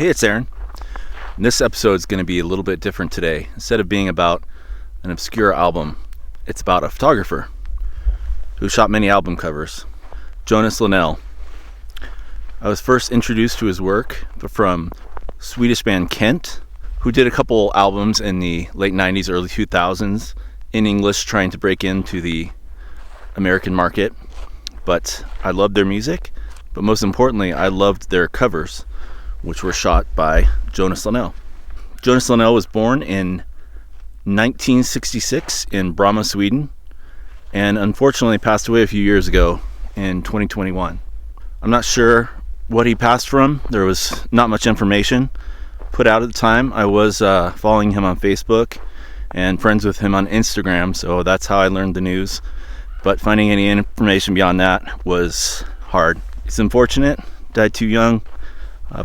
Hey, it's Aaron. And this episode is going to be a little bit different today. Instead of being about an obscure album, it's about a photographer who shot many album covers, Jonas Linell. I was first introduced to his work from Swedish band Kent, who did a couple albums in the late 90s, early 2000s in English, trying to break into the American market. But I loved their music, but most importantly, I loved their covers, which were shot by Jonas Linell. Jonas Linell was born in 1966 in Bromma, Sweden, and unfortunately passed away a few years ago in 2021. I'm not sure what he passed from. There was not much information put out at the time. I was following him on Facebook and friends with him on Instagram, so that's how I learned the news. But finding any information beyond that was hard. It's unfortunate, died too young.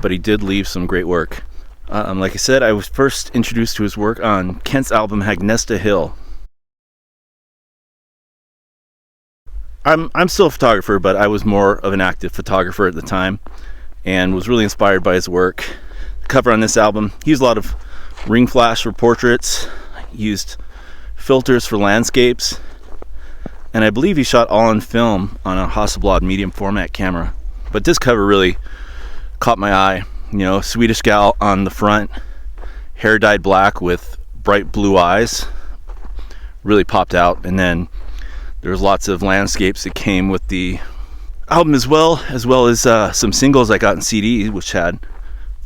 But he did leave some great work. Like I said, I was first introduced to his work on Kent's album Hagnesta Hill. I'm still a photographer, but I was more of an active photographer at the time and was really inspired by his work. The cover on this album, he used a lot of ring flash for portraits, used filters for landscapes, and I believe he shot all on film on a Hasselblad medium format camera. But this cover really caught my eye. You know, Swedish gal on the front, hair dyed black with bright blue eyes, really popped out. And then there was lots of landscapes that came with the album as well as some singles I got in CD, which had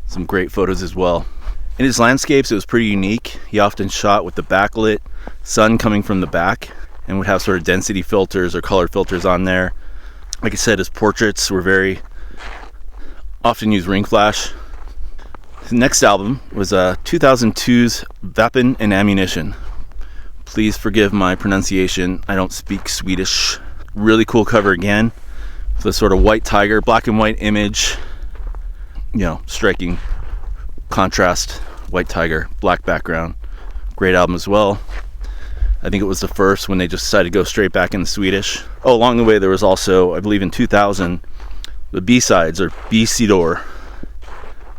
some great photos as well. In his landscapes, it was pretty unique. He often shot with the backlit sun coming from the back and would have sort of density filters or color filters on there. Like I said, his portraits were very often use ring flash. His next album was 2002's Vapen and Ammunition. Please forgive my pronunciation. I don't speak Swedish. Really cool cover again. With a sort of white tiger, black and white image. You know, striking contrast. White tiger, black background. Great album as well. I think it was the first when they just decided to go straight back into Swedish. Oh, along the way there was also, I believe in 2000, the B-sides, or B-sidor.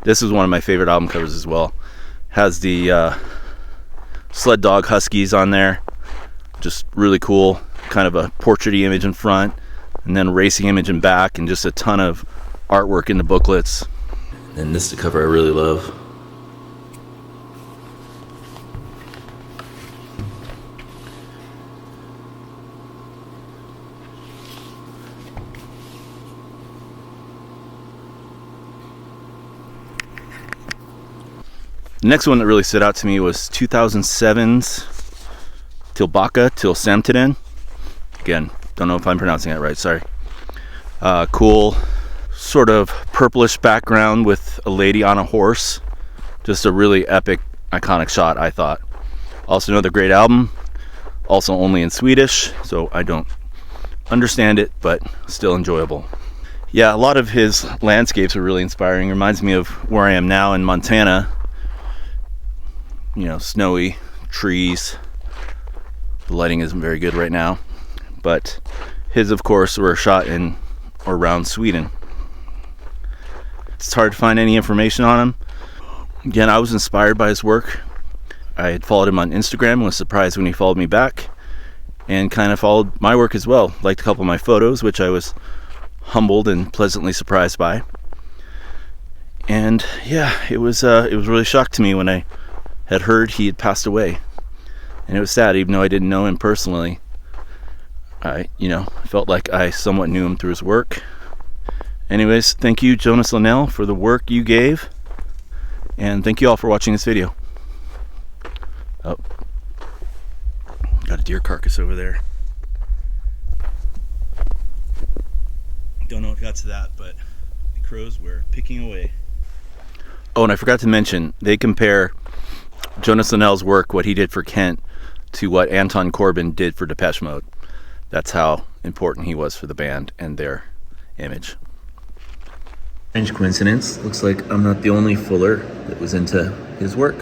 This is one of my favorite album covers as well. Has the sled dog huskies on there. Just really cool. Kind of a portrait-y image in front, and then a racing image in back, and just a ton of artwork in the booklets. And this is the cover I really love. The next one that really stood out to me was 2007's Tillbaka till Samtiden. Again, don't know if I'm pronouncing that right, sorry. Cool, sort of purplish background with a lady on a horse. Just a really epic, iconic shot, I thought. Also another great album, also only in Swedish, so I don't understand it, but still enjoyable. Yeah, a lot of his landscapes are really inspiring. Reminds me of where I am now in Montana. You know, snowy, trees. The lighting isn't very good right now, but his, of course, were shot in or around Sweden. It's hard to find any information on him. Again, I was inspired by his work. I had followed him on Instagram and was surprised when he followed me back, and kind of followed my work as well. Liked a couple of my photos, which I was humbled and pleasantly surprised by. And yeah, it was really shocked to me when I had heard he had passed away. And it was sad, even though I didn't know him personally. I felt like I somewhat knew him through his work. Anyways, thank you, Jonas Linell, for the work you gave. And thank you all for watching this video. Oh, got a deer carcass over there. Don't know what got to that, but the crows were picking away. Oh, and I forgot to mention, they compare Jonas Linell's work, what he did for Kent, to what Anton Corbijn did for Depeche Mode. That's how important he was for the band and their image. Strange coincidence. Looks like I'm not the only Fuller that was into his work.